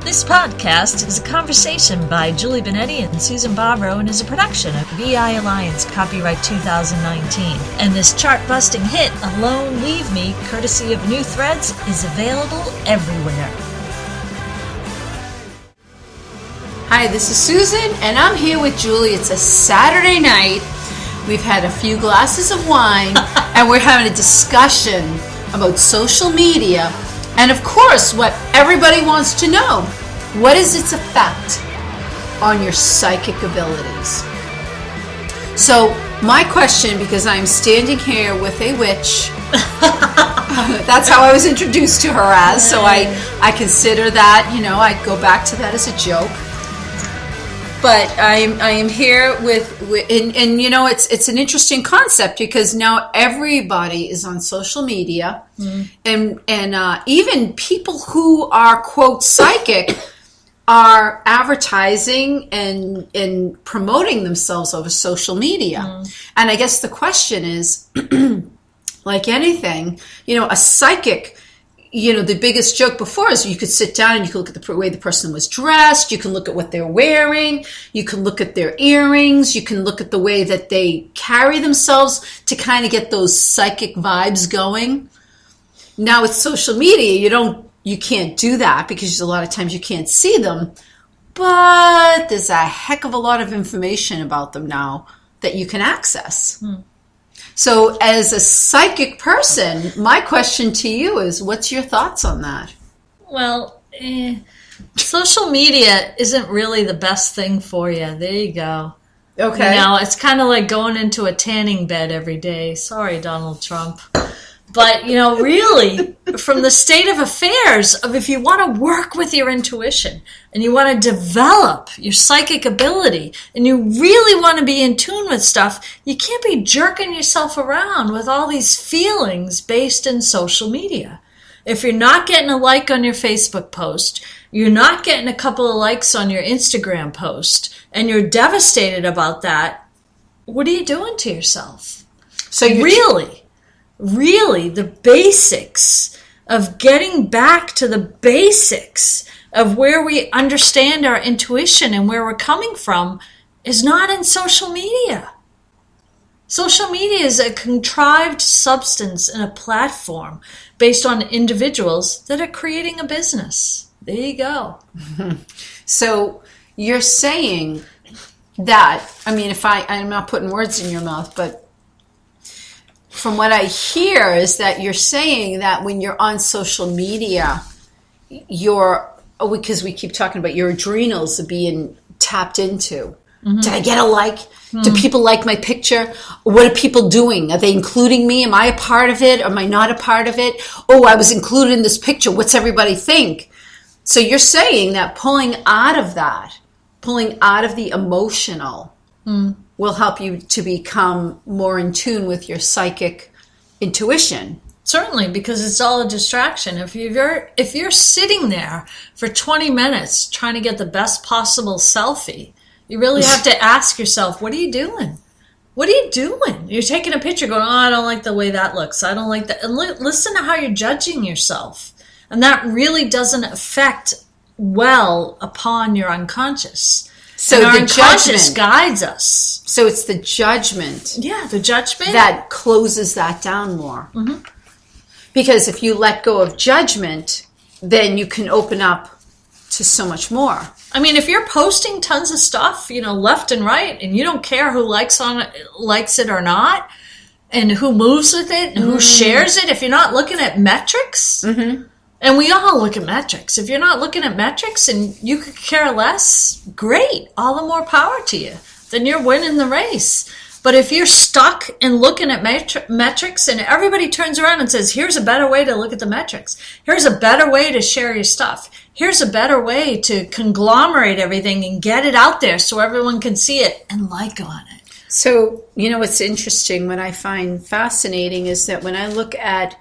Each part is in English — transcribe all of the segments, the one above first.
This podcast is a conversation by Julie Benetti and Susan Barbaro and is a production of VI Alliance, copyright 2019. And this chart-busting hit, Alone Leave Me, courtesy of New Threads, is available everywhere. Hi, this is Susan, and I'm here with Julie. It's a Saturday night. We've had a few glasses of wine, and we're having a discussion about social media. And of course, what everybody wants to know, what is its effect on your psychic abilities? So my question, because I'm standing here with a witch, that's how I was introduced to her as, so I consider that, I go back to that as a joke. But I am here with it's an interesting concept because now everybody is on social media, and even people who are quote psychic are advertising and promoting themselves over social media. And I guess the question is, like anything, a psychic. The biggest joke before is you could sit down and you could look at the way the person was dressed. You can look at what they're wearing. You can look at their earrings. You can look at the way that they carry themselves to kind of get those psychic vibes going. Now with social media, you can't do that because a lot of times you can't see them. But there's a heck of a lot of information about them now that you can access. So as a psychic person, my question to you is, what's your thoughts on that? Well, social media isn't really the best thing for you. There you go. Okay. It's kind of like going into a tanning bed every day. Sorry, Donald Trump. But, really, from the state of affairs of if you want to work with your intuition and you want to develop your psychic ability and you really want to be in tune with stuff, you can't be jerking yourself around with all these feelings based in social media. If you're not getting a like on your Facebook post, you're not getting a couple of likes on your Instagram post, and you're devastated about that, what are you doing to yourself? So Really, the basics of getting back to the basics of where we understand our intuition and where we're coming from is not in social media. Social media is a contrived substance and a platform based on individuals that are creating a business. There you go. So you're saying that, I'm not putting words in your mouth, but from what I hear is that you're saying that when you're on social media, because we keep talking about your adrenals are being tapped into. Did I get a like? Do people like my picture? What are people doing? Are they including me? Am I a part of it? Am I not a part of it? Oh, I was included in this picture. What's everybody think? So you're saying that pulling out of the emotional, will help you to become more in tune with your psychic intuition. Certainly, because it's all a distraction. If you're sitting there for 20 minutes trying to get the best possible selfie, you really have to ask yourself, what are you doing? What are you doing? You're taking a picture going, I don't like the way that looks. I don't like that. And listen to how you're judging yourself. And that really doesn't affect well upon your unconscious. So and our unconscious guides us. So it's the judgment. Yeah, the judgment. That closes that down more. Because if you let go of judgment, then you can open up to so much more. If you're posting tons of stuff, left and right, and you don't care who likes it or not, and who moves with it, and who shares it, if you're not looking at metrics, and we all look at metrics. If you're not looking at metrics and you could care less, great. All the more power to you. Then you're winning the race. But if you're stuck in looking at metrics and everybody turns around and says, here's a better way to look at the metrics. Here's a better way to share your stuff. Here's a better way to conglomerate everything and get it out there so everyone can see it and like on it. So, what's interesting, what I find fascinating is that when I look at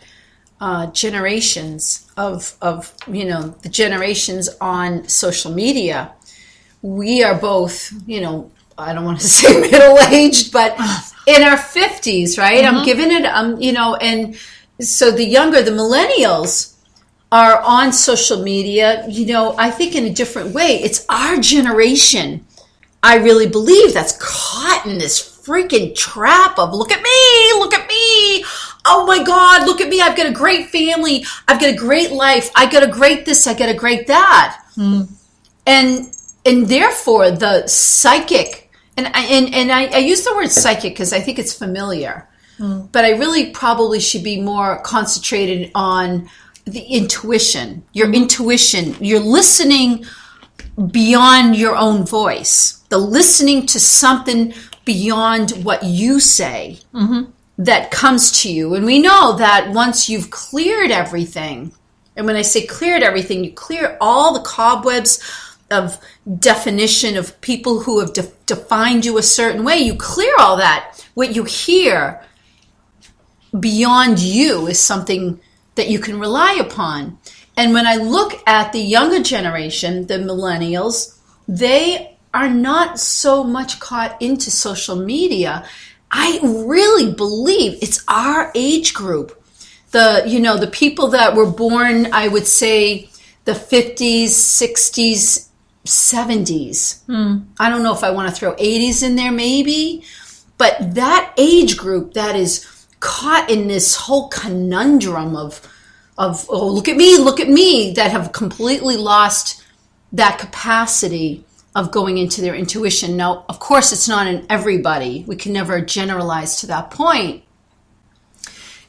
generations of the generations on social media, we are both, I don't want to say middle-aged, but in our 50s, right? I'm giving it, and so the millennials are on social media, I think in a different way. It's our generation, I really believe, that's caught in this freaking trap of look at me. Oh my God, look at me. I've got a great family. I've got a great life. I got a great this. I got a great that. And therefore the psychic, and I use the word psychic because I think it's familiar, but I really probably should be more concentrated on the intuition, your intuition. You're listening beyond your own voice, the listening to something beyond what you say that comes to you. And we know that once you've cleared everything, and when I say cleared everything, you clear all the cobwebs of definition of people who have defined you a certain way. You clear all that. What you hear beyond you is something that you can rely upon. And when I look at the younger generation, the millennials, they are not so much caught into social media. I really believe it's our age group. The people that were born, I would say, the 50s, 60s, 70s. I don't know if I want to throw 80s in there maybe, but that age group that is caught in this whole conundrum of oh, look at me, that have completely lost that capacity of going into their intuition. Now, of course, it's not in everybody. We can never generalize to that point.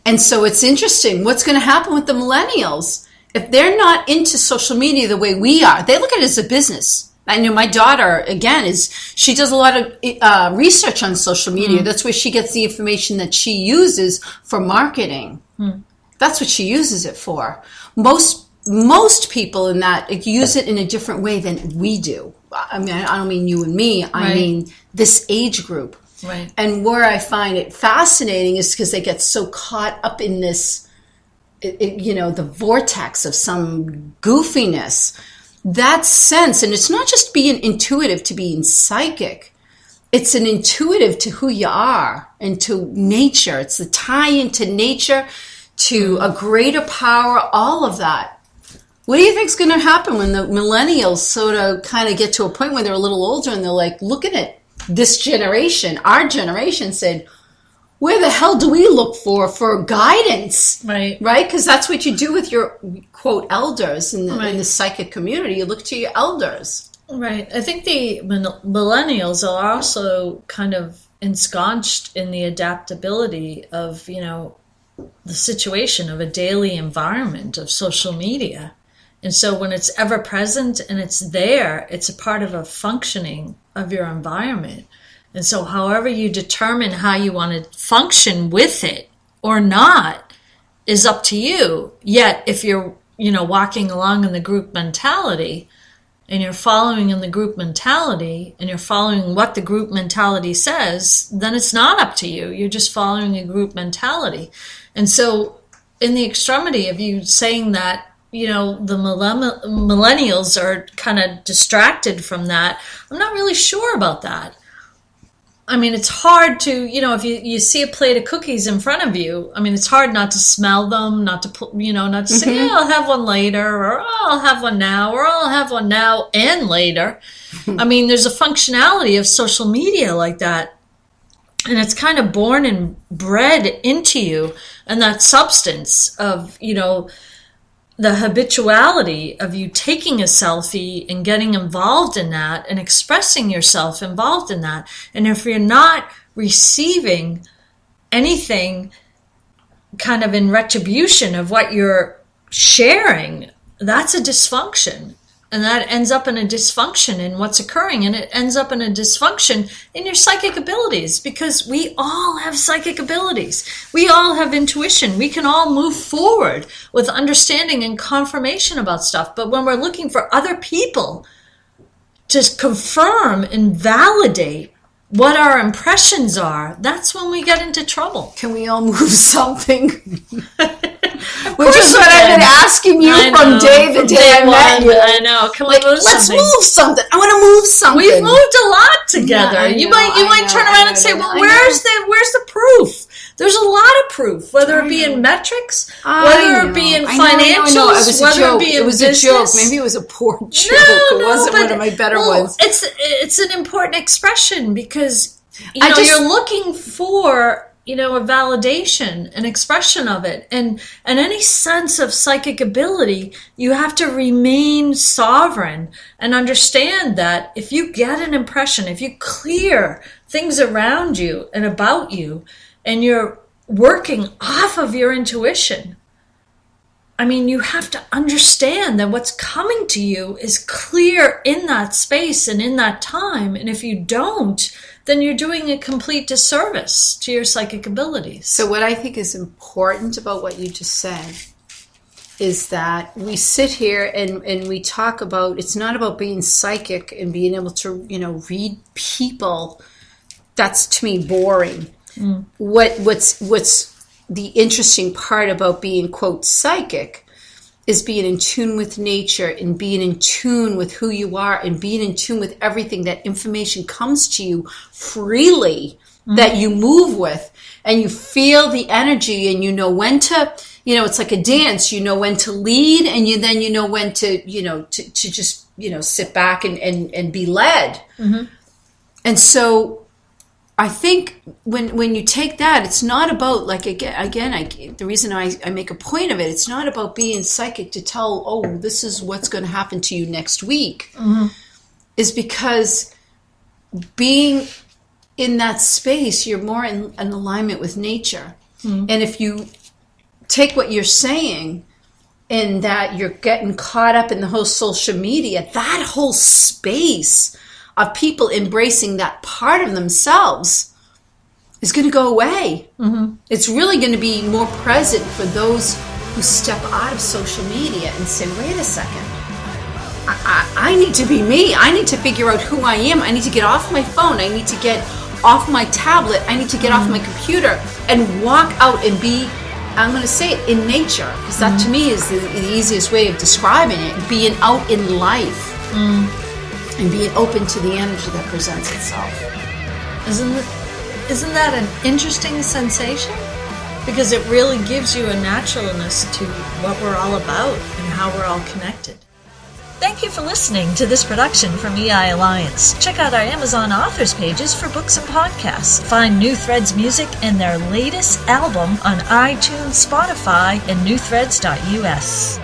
And so it's interesting. What's going to happen with the millennials? If they're not into social media the way we are, they look at it as a business. I know my daughter, again, she does a lot of research on social media. That's where she gets the information that she uses for marketing. That's what she uses it for. Most people in that use it in a different way than we do. I mean, I don't mean you and me. I mean this age group. Right. And where I find it fascinating is because they get so caught up in this, the vortex of some goofiness. That sense, and it's not just being intuitive to being psychic. It's an intuitive to who you are and to nature. It's the tie into nature, to a greater power, all of that. What do you think's going to happen when the millennials sort of kind of get to a point where they're a little older and they're like, look at it. This generation, our generation said, where the hell do we look for guidance? Right. Right? Because that's what you do with your, quote, elders in the psychic community. You look to your elders. Right. I think the millennials are also kind of ensconced in the adaptability of, the situation of a daily environment of social media. And so when it's ever present and it's there, it's a part of a functioning of your environment. And so however you determine how you want to function with it or not is up to you. Yet if you're, walking along in the group mentality and you're following in the group mentality and you're following what the group mentality says, then it's not up to you. You're just following a group mentality. And so in the extremity of you saying that, the millennials are kind of distracted from that, I'm not really sure about that. I mean, it's hard to, if you see a plate of cookies in front of you, I mean, it's hard not to smell them, not to say, yeah, I'll have one later, or oh, I'll have one now, or I'll have one now and later. I mean, there's a functionality of social media like that. And it's kind of born and bred into you. And that substance of, the habituality of you taking a selfie and getting involved in that and expressing yourself involved in that. And if you're not receiving anything kind of in retribution of what you're sharing, that's a dysfunction. And that ends up in a dysfunction in what's occurring. And it ends up in a dysfunction in your psychic abilities, because we all have psychic abilities. We all have intuition. We can all move forward with understanding and confirmation about stuff. But when we're looking for other people to confirm and validate what our impressions are, that's when we get into trouble. Can we all move something? Which is what I've been asking you from day I met you. I know. Can we move let's something? move something. I want to move something. We've moved a lot together. Yeah, you might turn around and say, "Well, where's the proof There's a lot of proof, whether it be in metrics, whether it be in financials, whether it be in business. It was a joke. Maybe it was a poor joke. It wasn't one of my better ones. It's an important expression because you're looking for a validation, an expression of it, and any sense of psychic ability. You have to remain sovereign and understand that if you get an impression, if you clear things around you and about you, and you're working off of your intuition, you have to understand that what's coming to you is clear in that space and in that time. And if you don't, then you're doing a complete disservice to your psychic abilities. So what I think is important about what you just said is that we sit here and we talk about, it's not about being psychic and being able to, read people. That's, to me, boring. What's the interesting part about being, quote, psychic is being in tune with nature and being in tune with who you are and being in tune with everything. That information comes to you freely, that you move with, and you feel the energy, and you know when to, it's like a dance, when to lead, and then you know when to, to just, sit back and be led. And so I think when you take that, it's not about, like, again, the reason I make a point of it, it's not about being psychic to tell, this is what's going to happen to you next week, is because being in that space, you're more in alignment with nature. And if you take what you're saying and that you're getting caught up in the whole social media, that whole space of people embracing that part of themselves is going to go away. It's really going to be more present for those who step out of social media and say, wait a second, I need to be me. I need to figure out who I am. I need to get off my phone. I need to get off my tablet. I need to get off my computer and walk out and be, I'm going to say it, in nature, because that to me is the easiest way of describing it, being out in life. And being open to the energy that presents itself. Isn't that an interesting sensation? Because it really gives you a naturalness to what we're all about and how we're all connected. Thank you for listening to this production from EI Alliance. Check out our Amazon authors pages for books and podcasts. Find New Threads music and their latest album on iTunes, Spotify, and newthreads.us.